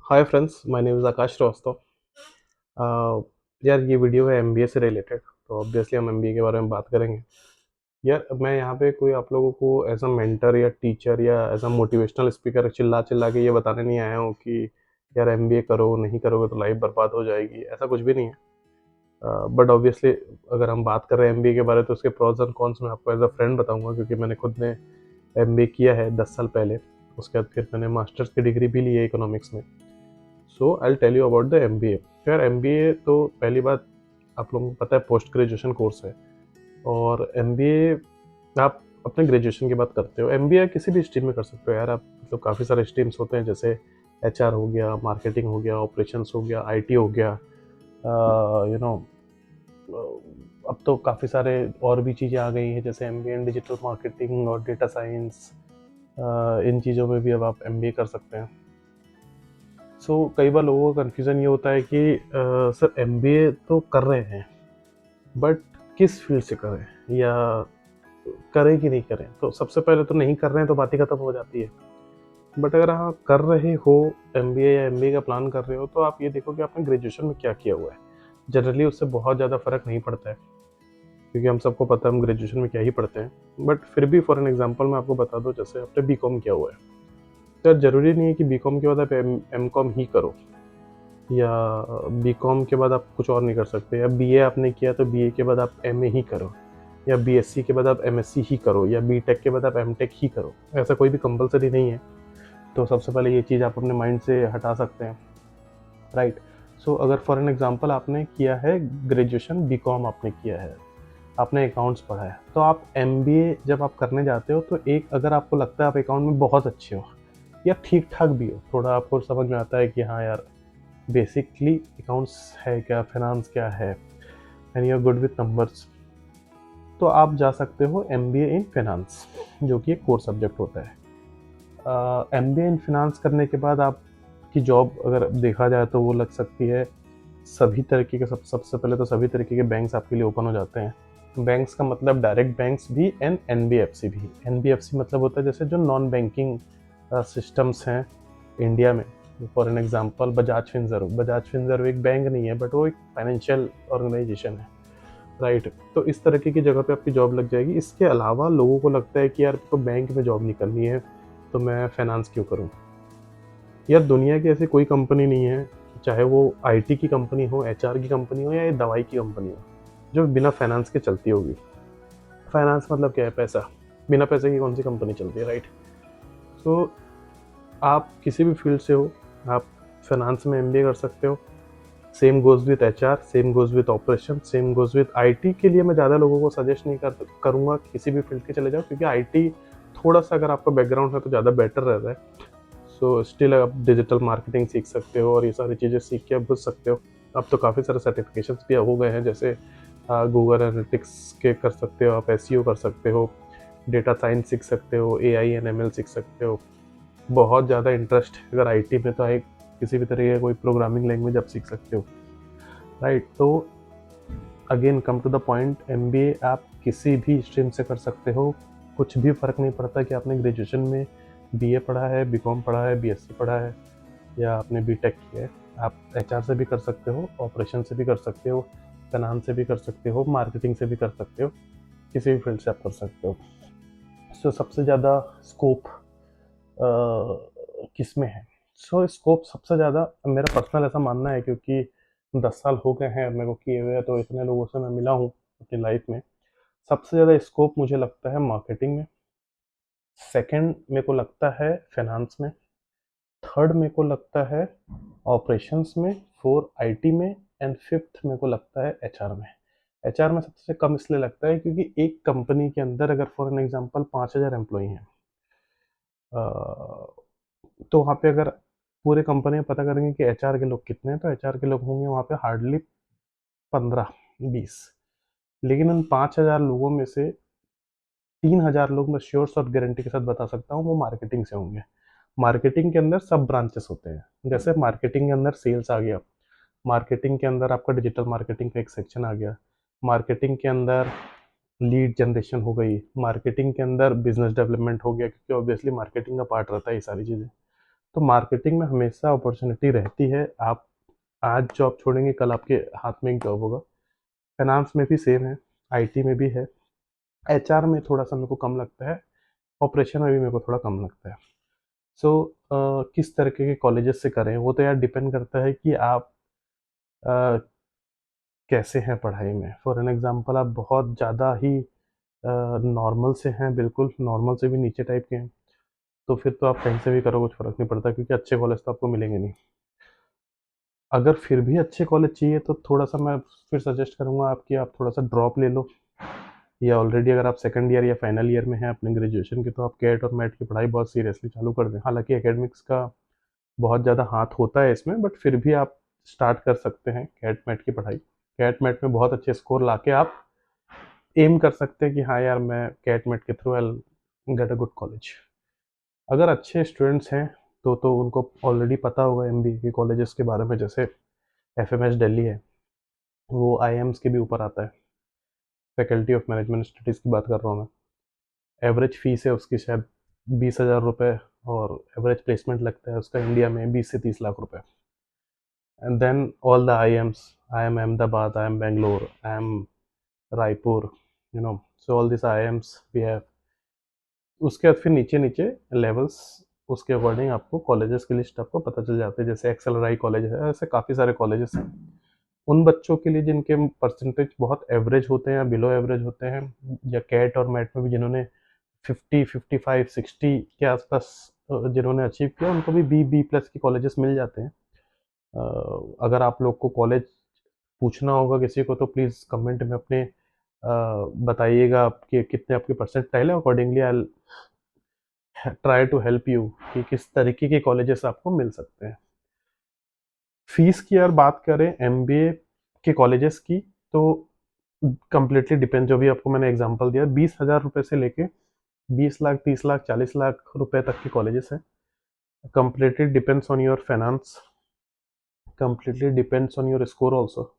Hi friends, my name is Akash Srivastava. यार ये video है एमबीए से रिलेटेड, तो ऑब्वियसली हम एमबीए के बारे में बात करेंगे। यार मैं यहाँ पे कोई आप लोगों को एज अ मेंटर या टीचर या एज अ मोटिवेशनल स्पीकर चिल्ला चिल्ला के ये बताने नहीं आया हूँ कि यार एमबीए करो, नहीं करोगे तो लाइफ बर्बाद हो जाएगी, ऐसा कुछ भी नहीं है। बट ऑब्वियसली अगर हम बात कर रहे हैं एमबीए के बारे में तो उसके प्रॉस एंड कॉन्स मैं आपको एज अ फ्रेंड बताऊंगा, क्योंकि मैंने खुद ने एमबीए किया है 10 साल पहले। उसके बाद फिर मैंने मास्टर्स की डिग्री भी ली है इकोनॉमिक्स में। So I tell you about the MBA. यार एमबीए तो पहली बात आप लोगों को पता है पोस्ट ग्रेजुएशन कोर्स है, और एमबीए आप अपने ग्रेजुएशन की बात करते हो। एमबीए किसी भी स्ट्रीम में कर सकते हो यार आप, मतलब काफ़ी सारे स्ट्रीम्स होते हैं, जैसे एचआर हो गया, मार्केटिंग हो गया, ऑपरेशंस हो गया, आईटी हो गया, यू नो। अब तो काफ़ी सारे और भी चीज़ें आ गई हैं, जैसे एमबीए इन डिजिटल मार्केटिंग और डेटा साइंस। इन चीज़ों में भी अब आप एमबीए कर सकते हैं। कई बार लोगों का कन्फ्यूज़न ये होता है कि सर एमबीए तो कर रहे हैं, बट किस फील्ड से करें या करें कि नहीं करें। तो सबसे पहले तो नहीं कर रहे हैं तो बात ही खत्म हो जाती है। बट अगर आप कर रहे हो एमबीए या एमबीए का प्लान कर रहे हो, तो आप ये देखो कि आपने ग्रेजुएशन में क्या किया हुआ है। जनरली उससे बहुत ज़्यादा फर्क नहीं पड़ता है, क्योंकि हम सबको पता है हम ग्रेजुएशन में क्या ही पढ़ते हैं। बट फिर भी फॉर एन एग्जाम्पल मैं आपको बता दूँ, जैसे आपने बी.कॉम किया हुआ है, तो ज़रूरी नहीं है कि बी.कॉम के बाद आप एम.कॉम ही करो, या बी.कॉम के बाद आप कुछ और नहीं कर सकते, या बीए आपने किया तो बीए के बाद आप एमए ही करो, या बीएससी के बाद आप एमएससी ही करो, या बीटेक के बाद आप एमटेक ही करो। ऐसा कोई भी कंपलसरी नहीं है। तो सबसे पहले ये चीज़ आप अपने माइंड से हटा सकते हैं, राइट। अगर फॉर एन एग्जांपल आपने किया है ग्रेजुएशन, बी.कॉम आपने किया है, आपने अकाउंट्स पढ़ा है, तो आप एमबीए जब आप करने जाते हो तो एक अगर आपको लगता है आप अकाउंट में बहुत अच्छे हो या ठीक ठाक भी हो, थोड़ा आपको समझ में आता है कि हाँ यार बेसिकली अकाउंट्स है क्या, फाइनेंस क्या है, and you are good with numbers, तो आप जा सकते हो एमबीए इन फाइनेंस, जो कि एक कोर सब्जेक्ट होता है। एमबीए इन फाइनेंस करने के बाद आपकी जॉब अगर देखा जाए तो वो लग सकती है सभी तरीके के, सबसे पहले तो सभी तरीके के बैंक्स आपके लिए ओपन हो जाते हैं। बैंक्स का मतलब डायरेक्ट बैंक्स भी एंड एनबीएफसी भी। एनबीएफसी मतलब होता है जैसे जो नॉन बैंकिंग सिस्टम्स हैं इंडिया में। For an example Bajaj Finserv. Bajaj Finserv एक बैंक नहीं है, बट वो एक फाइनेंशियल ऑर्गेनाइजेशन है, राइट। तो इस तरीके की जगह पे आपकी जॉब लग जाएगी। इसके अलावा लोगों को लगता है कि यार तो बैंक में जॉब नहीं करनी है, तो मैं फाइनेंस क्यों करूँ। यार दुनिया की ऐसी कोई कंपनी नहीं है, चाहे वो आईटी की कंपनी हो, एचआर की कंपनी हो, या ये दवाई की कंपनी हो, जो बिना फाइनेंस के चलती होगी। फाइनेंस मतलब क्या है? पैसा। बिना पैसे की कौन सी कंपनी चलती है, राइट। सो आप किसी भी फील्ड से हो, आप फाइनेंस में एमबीए कर सकते हो। Same goes with HR, same goes with operation, same goes with IT. के लिए मैं ज़्यादा लोगों को सजेस्ट नहीं करूँगा किसी भी फील्ड के चले जाओ, क्योंकि आईटी थोड़ा सा अगर आपका बैकग्राउंड है तो ज़्यादा बेटर रहता है। स्टिल आप डिजिटल मार्केटिंग सीख सकते हो और ये सारी चीज़ें सीख के आप घुस सकते हो। अब तो काफ़ी सारे सर्टिफिकेशंस भी हो गए हैं, जैसे गूगल एनालिटिक्स के कर सकते हो, आप एसईओ कर सकते हो, डेटा साइंस सीख सकते हो, एआई एंड एमएल सीख सकते हो। बहुत ज़्यादा इंटरेस्ट अगर आईटी में तो एक किसी भी तरह का कोई प्रोग्रामिंग लैंग्वेज आप सीख सकते हो, राइट। तो again come to the point, MBA आप किसी भी स्ट्रीम से कर सकते हो। कुछ भी फ़र्क नहीं पड़ता कि आपने ग्रेजुएशन में बीए पढ़ा है, बीकॉम पढ़ा है, बीएससी पढ़ा है, या आपने बीटेक किया है। आप एचआर से भी कर सकते हो, ऑपरेशन से भी कर सकते हो, फाइनेंस से भी कर सकते हो, मार्केटिंग से भी कर सकते हो, किसी भी फील्ड से आप कर सकते हो। सबसे ज़्यादा स्कोप किस में है? स्कोप सबसे ज़्यादा मेरा पर्सनल ऐसा मानना है, क्योंकि 10 साल हो गए हैं मेरे को किए हुए, तो इतने लोगों से मैं मिला हूँ अपनी लाइफ में। सबसे ज़्यादा स्कोप मुझे लगता है मार्केटिंग में, सेकंड मेरे को लगता है फाइनेंस में, थर्ड मेरे को लगता है ऑपरेशंस में, फोर आईटी में, एंड फिफ्थ मेरे को लगता है एचआर में। एचआर में सबसे कम इसलिए लगता है क्योंकि एक कंपनी के अंदर अगर फॉर एन एग्जांपल 5,000 एम्प्लॉई हैं, तो वहाँ पे अगर पूरे कंपनी में पता करेंगे कि एचआर के लोग कितने हैं, तो एचआर के लोग होंगे वहाँ पे हार्डली 15-20। लेकिन उन 5,000 लोगों में से 3,000 लोग मैं श्योर और गारंटी के साथ बता सकता हूँ वो मार्केटिंग से होंगे। मार्केटिंग के अंदर सब ब्रांचेस होते हैं, जैसे मार्केटिंग के अंदर सेल्स आ गया, मार्केटिंग के अंदर आपका डिजिटल मार्केटिंग का एक सेक्शन आ गया, मार्केटिंग के अंदर लीड जनरेशन हो गई, मार्केटिंग के अंदर बिजनेस डेवलपमेंट हो गया, क्योंकि ऑब्वियसली मार्केटिंग का पार्ट रहता है ये सारी चीज़ें। तो मार्केटिंग में हमेशा अपॉर्चुनिटी रहती है। आप आज जॉब छोड़ेंगे, कल आपके हाथ में एक जॉब होगा। फाइनेंस में भी सेम है, आईटी में भी है, एचआर में थोड़ा सा मेरे को कम लगता है, ऑपरेशन में भी मेरे को थोड़ा कम लगता है। सो किस तरीके के कॉलेजेस से करें वो तो यार डिपेंड करता है कि आप अ, कैसे हैं पढ़ाई में। फॉर एन एग्जांपल आप बहुत ज़्यादा ही नॉर्मल से हैं, बिल्कुल नॉर्मल से भी नीचे टाइप के हैं, तो फिर तो आप कहीं से भी करो कुछ फ़र्क नहीं पड़ता, क्योंकि अच्छे कॉलेज तो आपको मिलेंगे नहीं। अगर फिर भी अच्छे कॉलेज चाहिए तो थोड़ा सा मैं फिर सजेस्ट करूँगा आपकी, आप थोड़ा सा ड्रॉप ले लो, या ऑलरेडी अगर आप सेकंड ईयर या फाइनल ईयर में हैं अपने ग्रेजुएशन के, तो आप कैट और मैट की पढ़ाई बहुत सीरियसली चालू कर दें। हालांकि एकेडमिक्स का बहुत ज़्यादा हाथ होता है इसमें, बट फिर भी आप स्टार्ट कर सकते हैं कैट मैट की पढ़ाई। कैट मैट में बहुत अच्छे स्कोर लाके आप एम कर सकते हैं कि हाँ यार मैं कैट मैट के through I get a good college. अगर अच्छे स्टूडेंट्स हैं तो उनको ऑलरेडी पता होगा एमबीए के कॉलेजेस के बारे में, जैसे एफएमएस दिल्ली है, वो आईएम्स के भी ऊपर आता है। फैकल्टी ऑफ मैनेजमेंट स्टडीज़ की बात कर रहा हूँ मैं। एवरेज फीस है उसकी शायद 20,000 रुपये, और एवरेज प्लेसमेंट लगता है उसका इंडिया में 20 से 30 लाख रुपए। And then all the IIMs, IIM Ahmedabad, IIM Bangalore, IIM Raipur, so all this IIMs we have. उसके बाद फिर नीचे नीचे लेवल्स, उसके अकॉर्डिंग आपको कॉलेजेस की लिस्ट आपको पता चल जाती है। जैसे एक्सेल राई कॉलेज है, ऐसे काफ़ी सारे कॉलेजेस हैं उन बच्चों के लिए जिनके परसेंटेज बहुत एवरेज होते हैं या बिलो एवरेज होते हैं, या कैट और मैट में भी जिन्होंने 50, 55, 60 के आसपास जिन्होंने अचीव किया, उनको भी बी प्लस के कॉलेजेस मिल जाते हैं। अगर आप लोग को कॉलेज पूछना होगा किसी को तो प्लीज़ कमेंट में अपने बताइएगा आपके कितने आपके परसेंटाइल है, accordingly I try to help you कि किस तरीके के कॉलेजेस आपको मिल सकते हैं। फीस की अगर बात करें एमबीए के कॉलेजेस की, तो कम्प्लीटली डिपेंड, जो भी आपको मैंने एग्जांपल दिया, 20,000 रुपये से लेके 20 लाख, 30 लाख, 40 लाख रुपए तक के कॉलेजेस हैं। Completely depends on your finance, completely depends on your score also.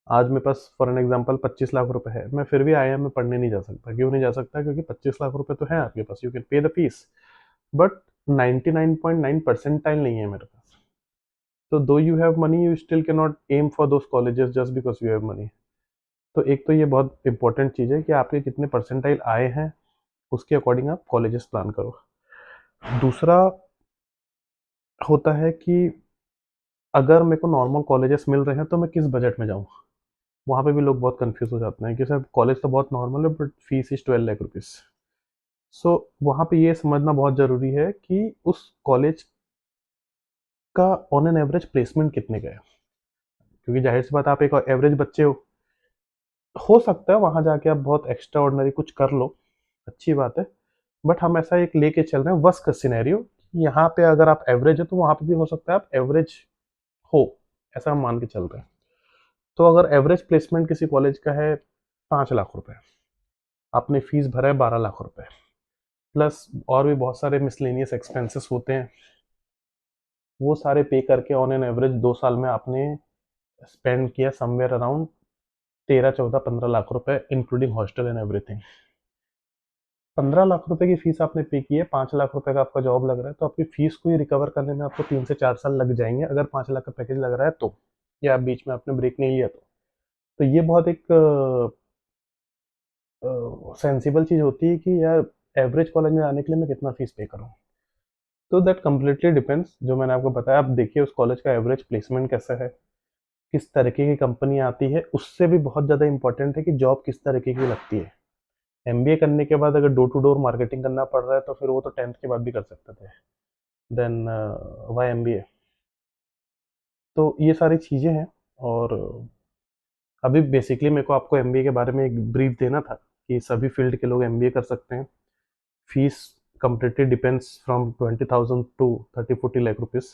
आज मेरे पास फॉर एन एग्जांपल 25 लाख रुपए है, मैं फिर भी आईआईएम में पढ़ने नहीं जा सकता। क्यों नहीं जा सकता? क्योंकि 25 लाख रुपए तो है आपके पास, you can pay the fees, but 99.9 percentile नहीं है मेरे पास। तो though you have money, you still can not aim for those colleges just because you have money. तो एक तो ये बहुत इंपॉर्टेंट चीज़ है कि आपके कितने परसेंटाइल आए हैं, उसके अकॉर्डिंग आप कॉलेजेस प्लान करो। दूसरा होता है कि अगर मेरे को नॉर्मल कॉलेजेस मिल रहे हैं तो मैं किस बजट में जाऊँ। वहाँ पे भी लोग बहुत कंफ्यूज हो जाते हैं कि सर कॉलेज तो बहुत नॉर्मल है but fees is 12 lakh rupees. So वहाँ पे ये समझना बहुत ज़रूरी है कि उस कॉलेज का ऑन एन एवरेज प्लेसमेंट कितने का है। क्योंकि जाहिर सी बात, आप एक एवरेज बच्चे हो सकता है वहाँ जाके आप बहुत एक्स्ट्रा ऑर्डिनरी कुछ कर लो, अच्छी बात है, बट हम ऐसा एक लेके चल रहे हैं वर्स्ट केस सिनेरियो, यहाँ पे अगर आप एवरेज है तो वहाँ पे भी हो सकता है आप एवरेज हो, ऐसा हम मान के चल रहे हैं। तो अगर एवरेज प्लेसमेंट किसी कॉलेज का है 5 लाख रुपए, आपने फीस भरा है 12 लाख रुपए, प्लस और भी बहुत सारे मिसलेनियस एक्सपेंसेस होते हैं, वो सारे पे करके ऑन एन एवरेज 2 साल में आपने स्पेंड किया समवेयर अराउंड 13, 14, 15 लाख रुपए, including hostel and everything. 15 lakh रुपए की फीस आपने पे की है, 5 लाख रुपए का आपका जॉब लग रहा है, तो आपकी फीस को ही रिकवर करने में आपको 3 से 4 साल लग जाएंगे, अगर 5 लाख का पैकेज लग रहा है तो, या बीच में आपने ब्रेक नहीं लिया तो ये बहुत एक सेंसिबल चीज़ होती है कि यार एवरेज कॉलेज में आने के लिए मैं कितना फीस पे करूँ। तो दैट कम्प्लीटली डिपेंड्स, जो मैंने आपको बताया, आप देखिए उस कॉलेज का एवरेज प्लेसमेंट कैसा है, किस तरीके की कंपनी आती है, उससे भी बहुत ज़्यादा इंपॉर्टेंट है कि जॉब किस तरीके की लगती है। एमबीए करने के बाद अगर डोर टू डोर मार्केटिंग करना पड़ रहा है तो फिर वो तो 10th के बाद भी कर सकते थे, देन वाई एमबीए। तो ये सारी चीज़ें हैं। और अभी बेसिकली मेरे को आपको एमबीए के बारे में एक ब्रीफ देना था कि सभी फील्ड के लोग एमबीए कर सकते हैं। Fees completely depends from 20,000 to 30, 40 lakh rupees.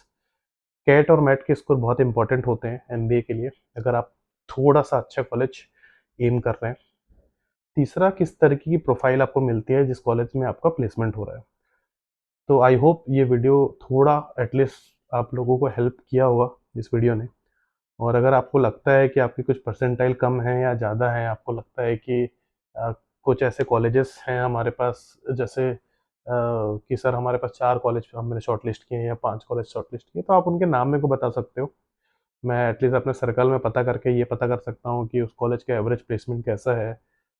CAT और मैट के स्कोर बहुत इंपॉर्टेंट होते हैं एमबीए के लिए, अगर आप थोड़ा सा अच्छा कॉलेज एम कर रहे हैं। तीसरा, किस तरीके की प्रोफाइल आपको मिलती है जिस कॉलेज में आपका प्लेसमेंट हो रहा है। तो आई होप ये वीडियो थोड़ा एटलीस्ट आप लोगों को हेल्प किया होगा इस वीडियो ने। और अगर आपको लगता है कि आपकी कुछ परसेंटाइल कम है या ज़्यादा है, आपको लगता है कि कुछ ऐसे कॉलेजेस हैं हमारे पास, जैसे कि सर हमारे पास 4 कॉलेज हमने शॉर्टलिस्ट किए हैं या 5 कॉलेज शॉर्टलिस्ट किए, तो आप उनके नाम मेरे को बता सकते हो। मैं एटलीस्ट अपने सर्कल में पता करके ये पता कर सकता हूँ कि उस कॉलेज का एवरेज प्लेसमेंट कैसा है।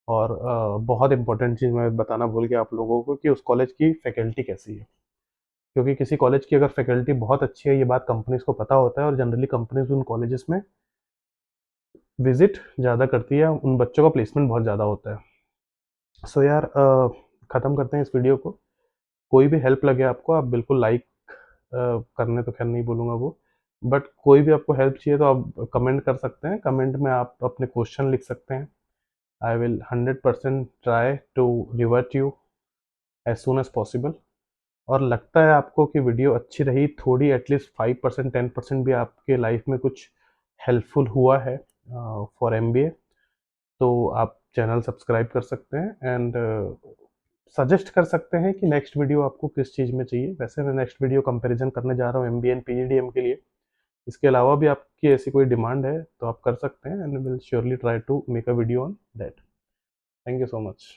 और बहुत इंपॉर्टेंट चीज़ मैं बताना भूल गया आप लोगों को कि उस कॉलेज की फैकल्टी कैसी है। क्योंकि किसी कॉलेज की अगर फैकल्टी बहुत अच्छी है, ये बात कंपनीज़ को पता होता है और जनरली कंपनीज़ उन कॉलेजेस में विज़िट ज़्यादा करती है, उन बच्चों का प्लेसमेंट बहुत ज़्यादा होता है। सो यार ख़त्म करते हैं इस वीडियो को। कोई भी हेल्प लगे आपको, आप बिल्कुल लाइक करने तो खैर नहीं बोलूँगा वो, बट कोई भी आपको हेल्प चाहिए तो आप कमेंट कर सकते हैं। कमेंट में आप अपने क्वेश्चन लिख सकते हैं। I will 100% try to revert you as soon as possible. और लगता है आपको कि वीडियो अच्छी रही, थोड़ी एटलीस्ट 5% 10% भी आपके लाइफ में कुछ हेल्पफुल हुआ है फॉर एमबीए, तो आप चैनल सब्सक्राइब कर सकते हैं एंड सजेस्ट कर सकते हैं कि नेक्स्ट वीडियो आपको किस चीज़ में चाहिए। वैसे मैं नेक्स्ट वीडियो कंपैरिजन करने जा रहा हूँ एमबीए एंड पीजीडीएम के लिए। इसके अलावा भी आपकी ऐसी कोई डिमांड है तो आप कर सकते हैं and will surely try to make a video on that. Thank you so much.